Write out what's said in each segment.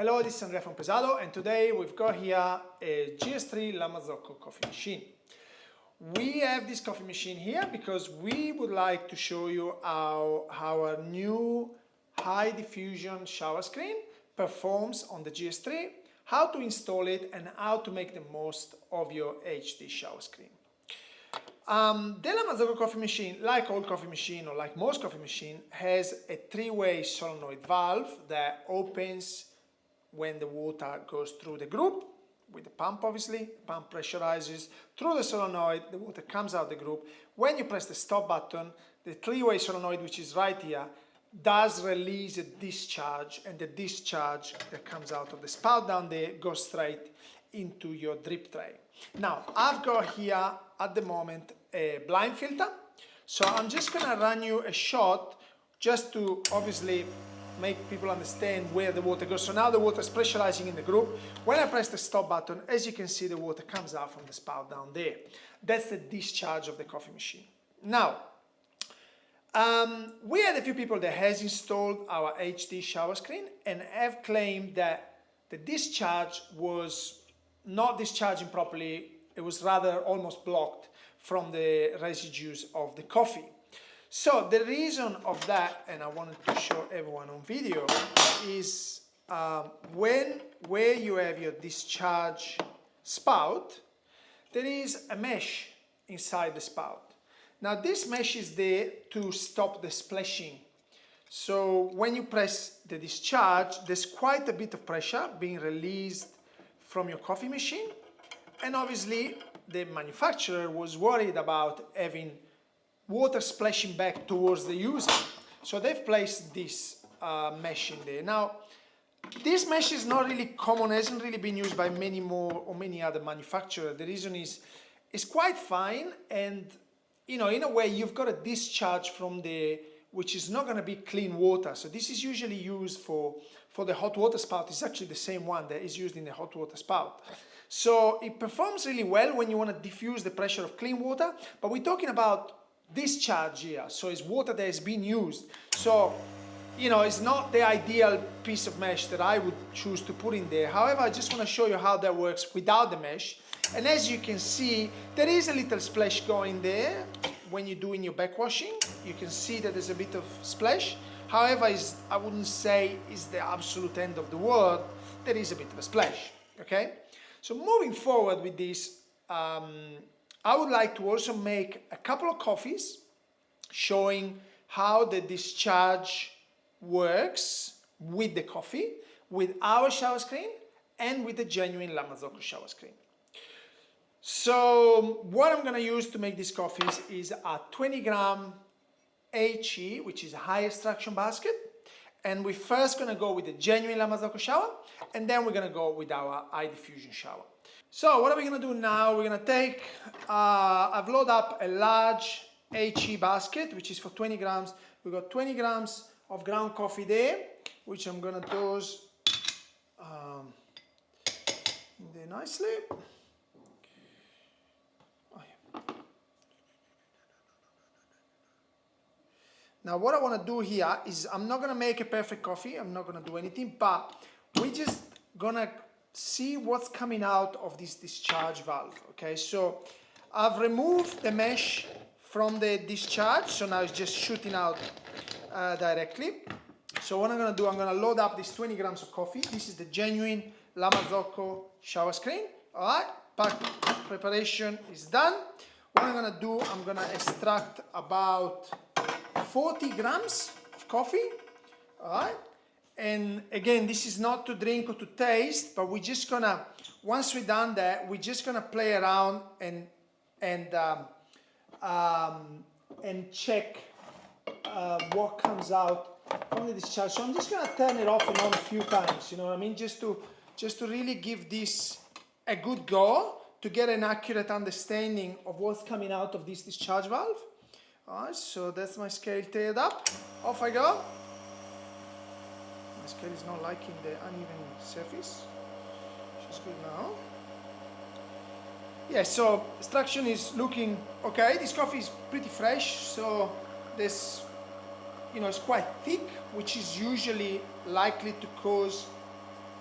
Hello, this is Andrea from Pesado, and today we've got here a GS3 Marzocco coffee machine. We have this coffee machine here because we would like to show you how our new high diffusion shower screen performs on the GS3, how to install it, and how to make the most of your HD shower screen. The Marzocco coffee machine, like all coffee machine or like most coffee machine, has a three-way solenoid valve that opens when the water goes through the group, with the pump obviously. The pump pressurizes through the solenoid, the water comes out the group. When you press the stop button, the three-way solenoid, which is right here, does release a discharge, and the discharge that comes out of the spout down there goes straight into your drip tray. Now, I've got here at the moment a blind filter, so I'm just gonna run you a shot just to obviously make people understand where the water goes. So now the water is pressurizing in the group. When I press the stop button, as you can see, the water comes out from the spout down there. That's the discharge of the coffee machine. Now, we had a few people that has installed our HD shower screen and have claimed that the discharge was not discharging properly. It was rather almost blocked from the residues of the coffee. So the reason of that, and I wanted to show everyone on video, is where you have your discharge spout, there is a mesh inside the spout. Now this mesh is there to stop the splashing. So when you press the discharge, there's quite a bit of pressure being released from your coffee machine, and obviously the manufacturer was worried about having water splashing back towards the user. So they've placed this mesh in there. Now, this mesh is not really common, hasn't really been used by many other manufacturers. The reason is it's quite fine, and in a way you've got a discharge from the, which is not going to be clean water. So this is usually used for the hot water spout. It's actually the same one that is used in the hot water spout. So it performs really well when you want to diffuse the pressure of clean water, but we're talking about discharge here, so it's water that has been used. So, it's not the ideal piece of mesh that I would choose to put in there. However, I just want to show you how that works without the mesh. And as you can see, there is a little splash going there when you're doing your backwashing. You can see that there's a bit of splash. However, I wouldn't say it's the absolute end of the world. There is a bit of a splash, okay? So moving forward with this, I would like to also make a couple of coffees showing how the discharge works with the coffee, with our shower screen, and with the genuine Marzocco shower screen. So what I'm going to use to make these coffees is a 20-gram HE, which is a high extraction basket. And we're first going to go with the genuine Marzocco shower, and then we're going to go with our high diffusion shower. So what are we going to do now? We're going to take, I've loaded up a large HE basket, which is for 20 grams. We've got 20 grams of ground coffee there, which I'm going to dose there nicely. Oh, yeah. Now what I want to do here is, I'm not going to make a perfect coffee. I'm not going to do anything, but we're just going to see what's coming out of this discharge valve. Okay, so I've removed the mesh from the discharge, so now it's just shooting out directly. So what I'm going to do, I'm going to load up these 20 grams of coffee. This is the genuine Marzocco shower screen. All right, pack preparation is done. What I'm going to do, I'm going to extract about 40 grams of coffee. All right. And again, this is not to drink or to taste, but we're just gonna, once we're done that, we're just gonna play around and check what comes out from the discharge. So I'm just gonna turn it off and on a few times, you know what I mean? Just to really give this a good go, to get an accurate understanding of what's coming out of this discharge valve. All right, so that's my scale tailed up. Off I go. My scale is not liking the uneven surface, which is good now. Yeah, so extraction is looking okay. This coffee is pretty fresh, so this, it's quite thick, which is usually likely to cause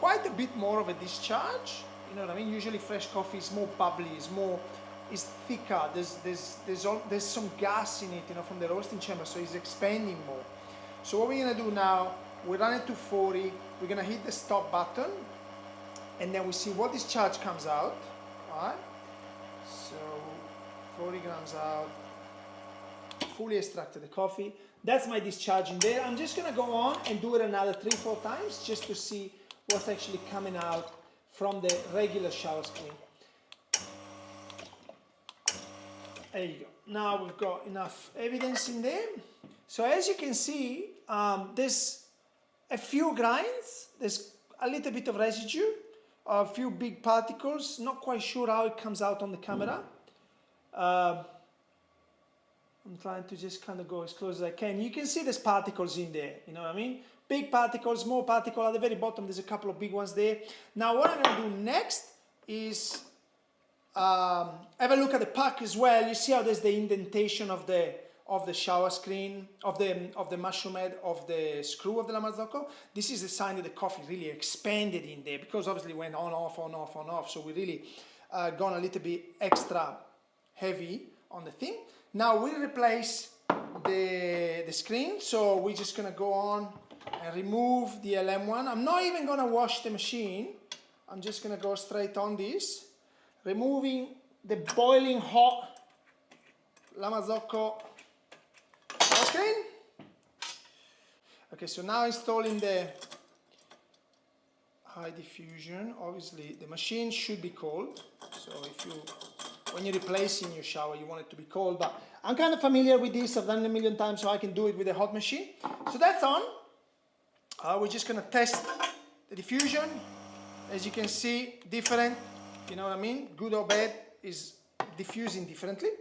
quite a bit more of a discharge. You know what I mean? Usually fresh coffee is more bubbly, is thicker. There's some gas in it, you know, from the roasting chamber, so it's expanding more. So what we're gonna do now, we run it to 40. We're gonna hit the stop button, and then we see what discharge comes out. All right. So 40 grams out. Fully extracted the coffee. That's my discharge in there. I'm just gonna go on and do it another 3-4 times just to see what's actually coming out from the regular shower screen. There you go. Now we've got enough evidence in there. So as you can see, there's a few grinds, there's a little bit of residue, a few big particles, not quite sure how it comes out on the camera. I'm trying to just kind of go as close as I can. You can see there's particles in there, you know what I mean? Big particles, small particles, at the very bottom there's a couple of big ones there. Now what I'm going to do next is have a look at the pack as well. You see how there's the indentation of the shower screen, of the mushroom head, of the screw of the Marzocco. This is a sign that the coffee really expanded in there, because obviously it went on, off, on, off, on, off. So we really gone a little bit extra heavy on the thing. Now we replace the screen, so we're just gonna go on and remove the LM1. I'm not even gonna wash the machine. I'm just gonna go straight on this, removing the boiling hot Marzocco shower screen. Okay, so now installing the high diffusion. Obviously the machine should be cold, so when you're replacing your shower, you want it to be cold, but I'm kind of familiar with this. I've done it a million times, so I can do it with a hot machine. So that's on. We're just gonna test the diffusion. As you can see, different, you know what I mean? Good or bad is diffusing differently,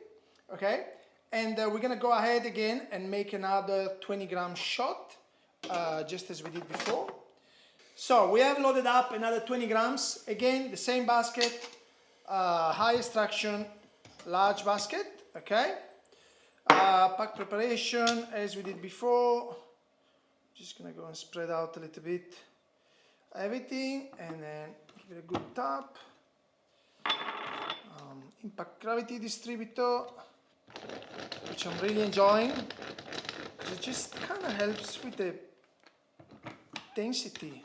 okay? And we're gonna go ahead again and make another 20-gram shot, just as we did before. So we have loaded up another 20 grams. Again, the same basket, high extraction, large basket, okay? Pack preparation as we did before. Just gonna go and spread out a little bit everything, and then give it a good tap. Impact gravity distributor, which I'm really enjoying. It just kind of helps with the density.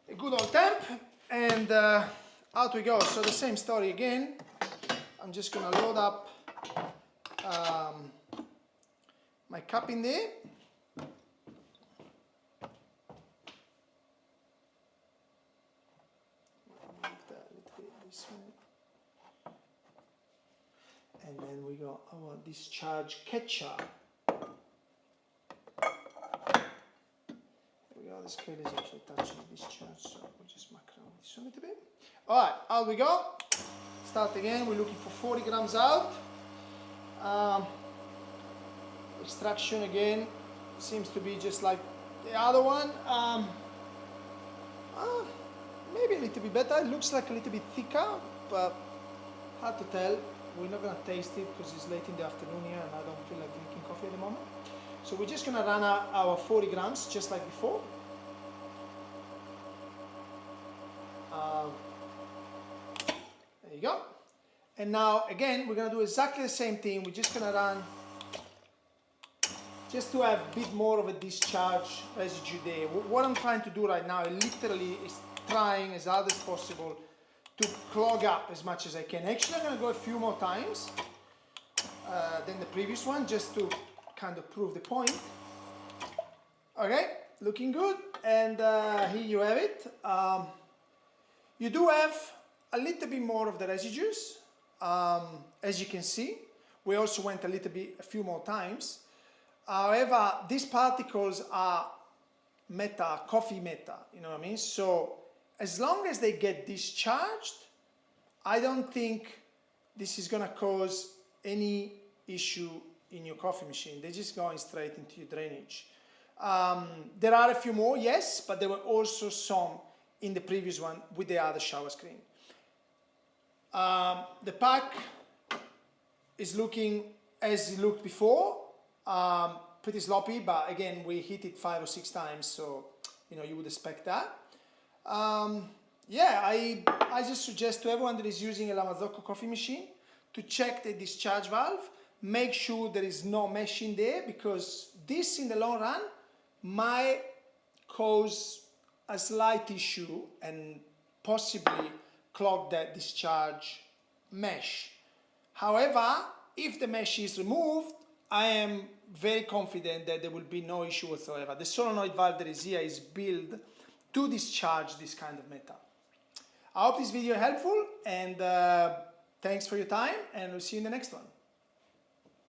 A good old temp, and out we go. So the same story again. I'm just gonna load up my cup in there. Move that a little bit this way. And then we got our discharge catcher. There we go. The scale is actually touching the discharge, so we'll just muck around with this one a little bit. All right, out we go. Start again. We're looking for 40 grams out. Extraction again seems to be just like the other one. Maybe a little bit better. It looks like a little bit thicker, but hard to tell. We're not going to taste it because it's late in the afternoon here and I don't feel like drinking coffee at the moment. So we're just going to run our 40 grams just like before. There you go. And now again, we're going to do exactly the same thing. We're just going to run just to have a bit more of a discharge residue there. What I'm trying to do right now literally is trying as hard as possible to clog up as much as I can. Actually, I'm going to go a few more times than the previous one, just to kind of prove the point. Okay, looking good, and here you have it. You do have a little bit more of the residues, as you can see. We also went a few more times. However, these particles are coffee meta, you know what I mean? So as long as they get discharged, I don't think this is gonna cause any issue in your coffee machine. They're just going straight into your drainage. There are a few more, yes, but there were also some in the previous one with the other shower screen. The pack is looking as it looked before, pretty sloppy, but again, we hit it 5 or 6 times, so you know, you would expect that. Yeah, I just suggest to everyone that is using a Marzocco coffee machine to check the discharge valve, make sure there is no mesh in there, because this in the long run might cause a slight issue and possibly clog that discharge mesh. However, if the mesh is removed, I am very confident that there will be no issue whatsoever. The solenoid valve that is here is built to discharge this kind of metal. I hope this video is helpful, and thanks for your time, and we'll see you in the next one.